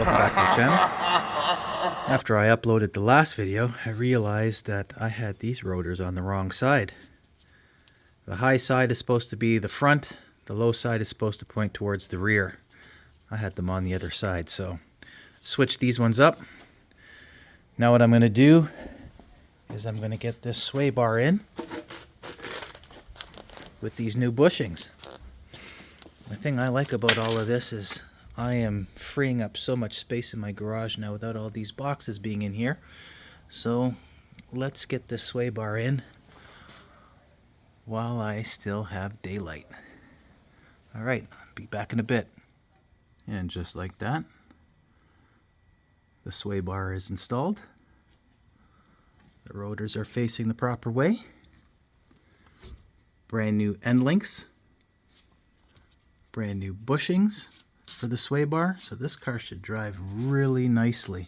welcome back to the channel. After I uploaded the last video, I realized that I had these rotors on the wrong side. The high side is supposed to be the front, the low side is supposed to point towards the rear. I had them on the other side, so switch these ones up. Now what I'm going to do is I'm going to get this sway bar in with these new bushings. The thing I like about all of this is I am freeing up so much space in my garage now without all these boxes being in here. So let's get this sway bar in while I still have daylight. Alright, I'll be back in a bit. And just like that, the sway bar is installed. The rotors are facing the proper way. Brand new end links. Brand new bushings for the sway bar, so this car should drive really nicely.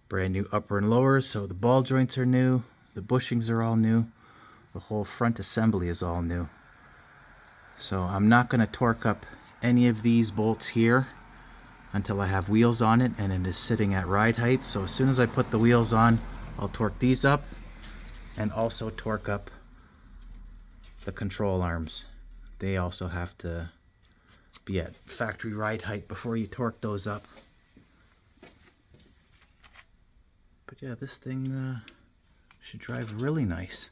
Brand new upper and lowers, so the ball joints are new, the bushings are all new, the whole front assembly is all new. So I'm not going to torque up any of these bolts here until I have wheels on it and it is sitting at ride height. So as soon as I put the wheels on, I'll torque these up and also torque up the control arms. They also have to be at factory ride height before you torque those up. But yeah, this thing should drive really nice.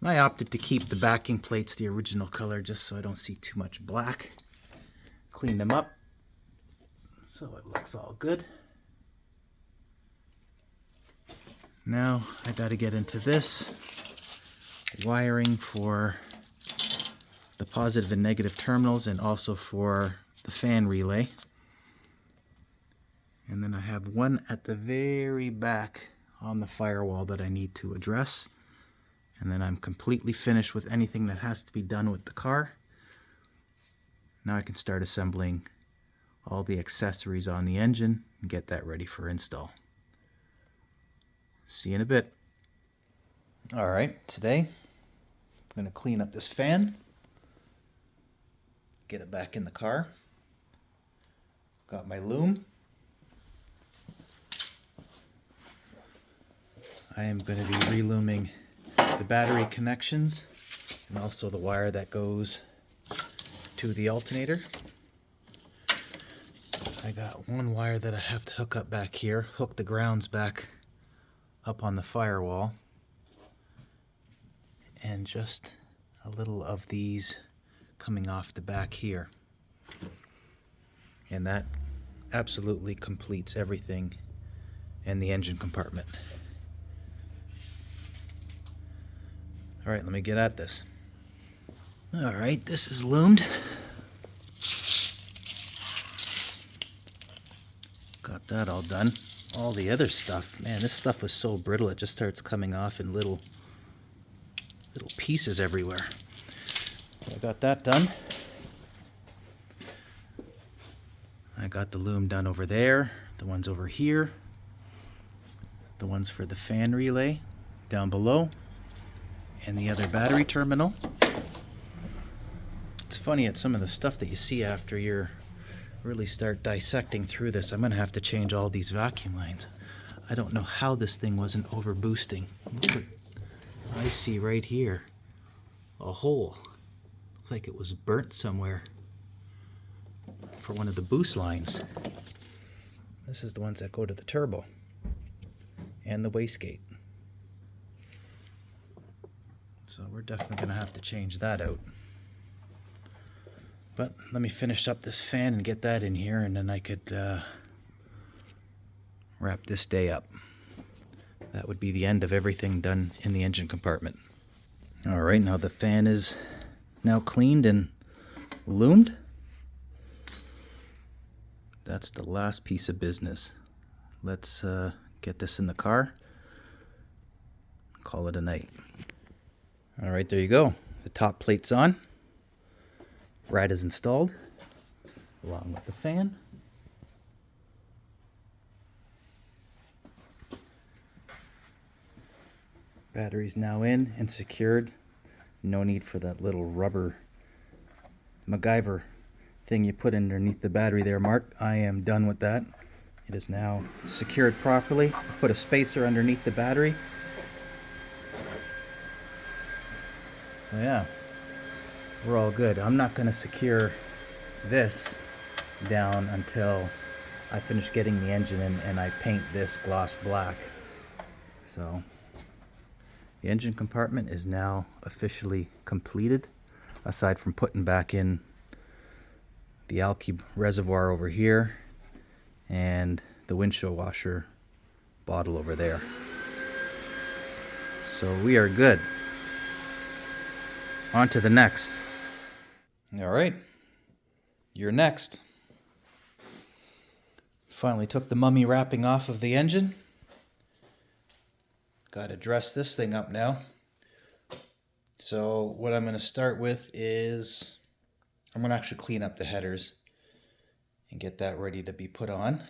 And I opted to keep the backing plates the original color just so I don't see too much black. Clean them up so it looks all good. Now I got to get into this wiring for the positive and negative terminals and also for the fan relay. And then I have one at the very back on the firewall that I need to address. And then I'm completely finished with anything that has to be done with the car. Now I can start assembling all the accessories on the engine and get that ready for install. See you in a bit. Alright, today I'm going to clean up this fan. Get it back in the car. Got my loom. I am going to be relooming the battery connections and also the wire that goes to the alternator. I got one wire that I have to hook up back here, hook the grounds back up on the firewall, and just a little of these coming off the back here. And that absolutely completes everything in the engine compartment. Alright, let me get at this. Alright, this is loomed. Got that all done. All the other stuff, man, this stuff was so brittle it just starts coming off in little pieces everywhere. I got that done. I got the loom done over there, the ones over here, the ones for the fan relay down below, and the other battery terminal. It's funny at some of the stuff that you see after you really start dissecting through this. I'm going to have to change all these vacuum lines. I don't know how this thing wasn't over boosting. Look what I see right here. A hole. Looks like it was burnt somewhere for one of the boost lines. This is the ones that go to the turbo and the wastegate. So we're definitely going to have to change that out. But let me finish up this fan and get that in here, and then I could wrap this day up. That would be the end of everything done in the engine compartment. Alright, now the fan is now cleaned and loomed. That's the last piece of business. Let's get this in the car. Call it a night. Alright, there you go. The top plate's on. Rad is installed along with the fan. Battery's now in and secured. No need for that little rubber MacGyver thing you put underneath the battery there, Mark. I am done with that. It is now secured properly. I put a spacer underneath the battery. So yeah, we're all good. I'm not going to secure this down until I finish getting the engine in and I paint this gloss black. So the engine compartment is now officially completed, aside from putting back in the alky reservoir over here and the windshield washer bottle over there. So we are good. On to the next. All right, you're next. Finally took the mummy wrapping off of the engine. Got to dress this thing up now. So what I'm going to start with is I'm going to actually clean up the headers and get that ready to be put on.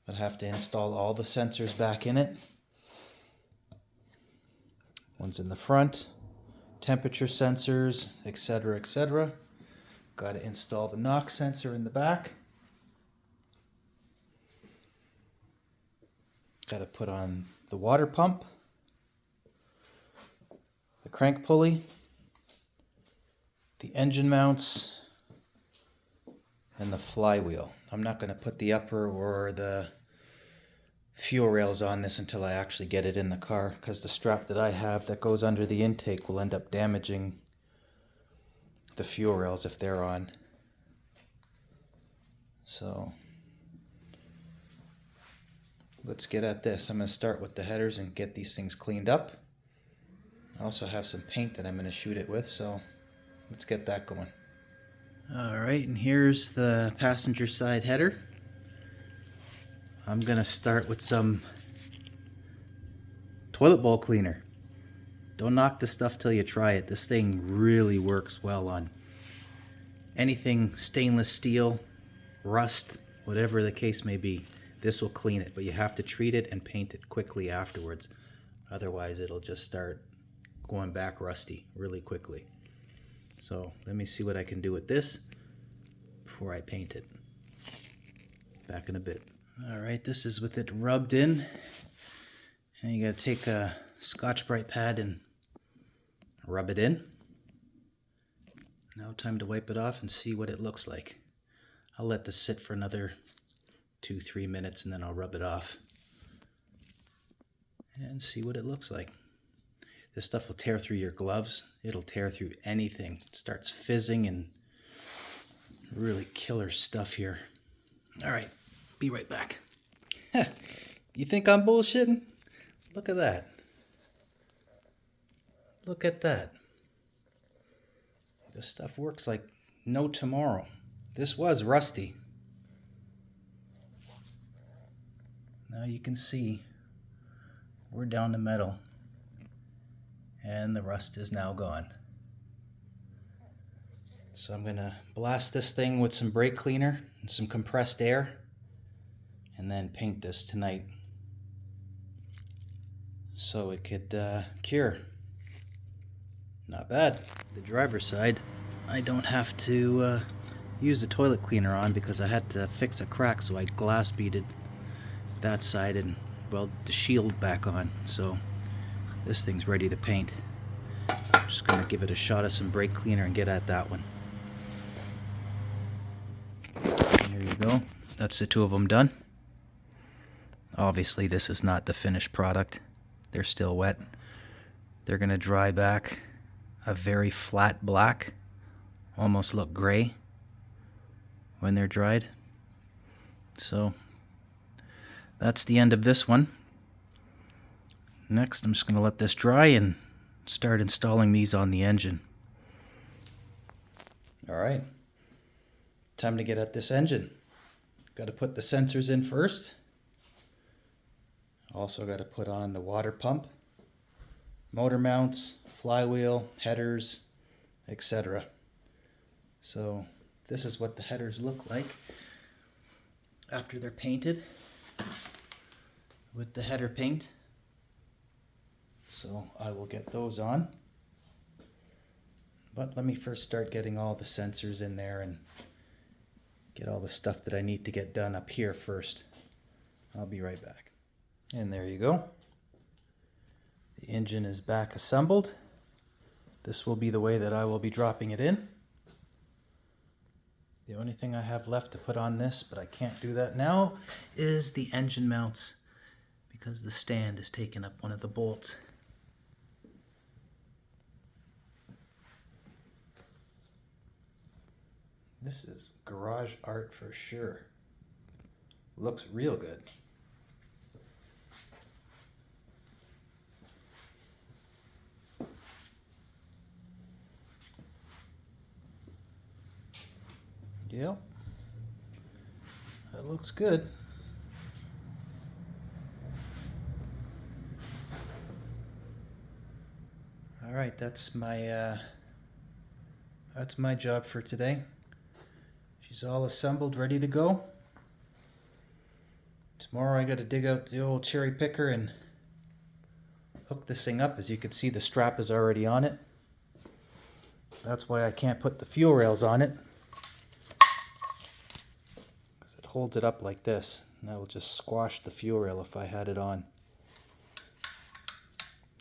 I'll have to install all the sensors back in it. One's in the front, temperature sensors, etc., etc. Got to install the knock sensor in the back. Got to put on the water pump, the crank pulley, the engine mounts, and the flywheel. I'm not going to put the upper or the fuel rails on this until I actually get it in the car, because the strap that I have that goes under the intake will end up damaging the fuel rails if they're on. So let's get at this. I'm going to start with the headers and get these things cleaned up. I also have some paint that I'm going to shoot it with, so let's get that going. Alright, and here's the passenger side header. I'm going to start with some toilet bowl cleaner. Don't knock the stuff till you try it. This thing really works well on anything stainless steel, rust, whatever the case may be. This will clean it, but you have to treat it and paint it quickly afterwards. Otherwise it'll just start going back rusty really quickly. So let me see what I can do with this before I paint it. Back in a bit. Alright, this is with it rubbed in. And you gotta take a Scotch-Brite pad and rub it in. Now time to wipe it off and see what it looks like. I'll let this sit for another 2-3 minutes and then I'll rub it off and see what it looks like. This stuff will tear through your gloves. It'll tear through anything. It starts fizzing and really killer stuff here. Alright, be right back. You think I'm bullshitting? Look at that. Look at that. This stuff works like no tomorrow. This was rusty. Now you can see we're down to metal and the rust is now gone. So I'm going to blast this thing with some brake cleaner and some compressed air and then paint this tonight so it could cure. Not bad. The driver's side, I don't have to use the toilet cleaner on because I had to fix a crack, so I glass beaded that side and weld the shield back on. So this thing's ready to paint. I'm just going to give it a shot of some brake cleaner and get at that one. There you go. That's the two of them done. Obviously this is not the finished product. They're still wet. They're going to dry back a very flat black, almost look gray when they're dried. So that's the end of this one. Next I'm just going to let this dry and start installing these on the engine. Alright, time to get at this engine. Got to put the sensors in first. Also got to put on the water pump, motor mounts, flywheel, headers, etc. So this is what the headers look like after they're painted with the header paint. So I will get those on. But let me first start getting all the sensors in there and Get all the stuff that I need to get done up here first. I'll be right back. And there you go. The engine is back assembled. This will be the way that I will be dropping it in. The only thing I have left to put on this, but I can't do that now, is the engine mounts, because the stand is taking up one of the bolts. This is garage art for sure. Looks real good. Yep, that looks good. All right, that's my job for today. She's all assembled, ready to go. Tomorrow I got to dig out the old cherry picker and hook this thing up. As you can see, the strap is already on it. That's why I can't put the fuel rails on it, because it holds it up like this, and that will just squash the fuel rail if I had it on.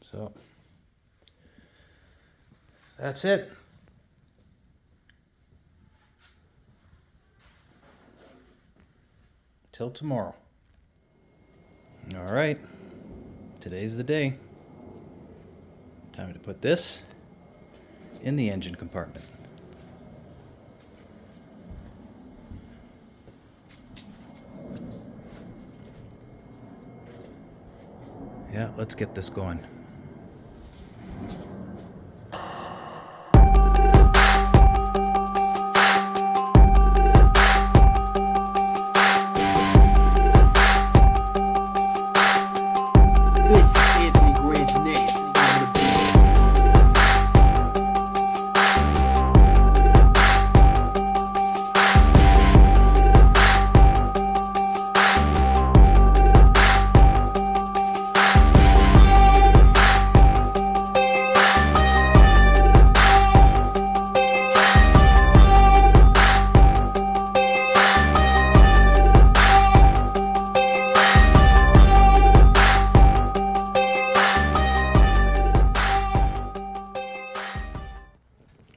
So that's it. Till tomorrow. All right, today's the day. Time to put this in the engine compartment. Yeah, let's get this going.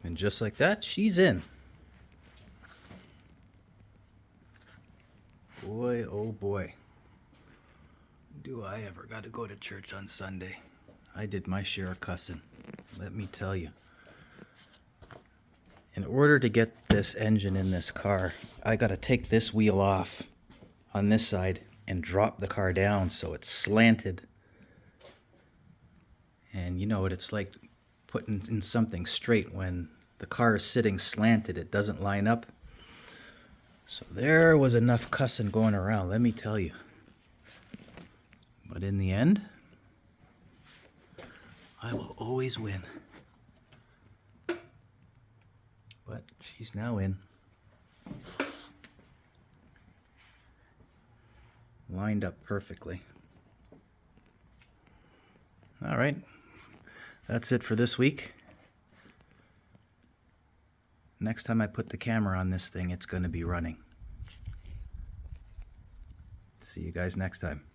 And just like that, she's in. Boy, oh boy. Do I ever got to go to church on Sunday. I did my share of cussing, let me tell you. In order to get this engine in this car, I got to take this wheel off on this side and drop the car down so it's slanted. And you know what it's like putting in something straight. When the car is sitting slanted, it doesn't line up. So there was enough cussing going around, let me tell you. But in the end, I will always win. But she's now in. Lined up perfectly. All right, that's it for this week. Next time I put the camera on this thing, it's going to be running. See you guys next time.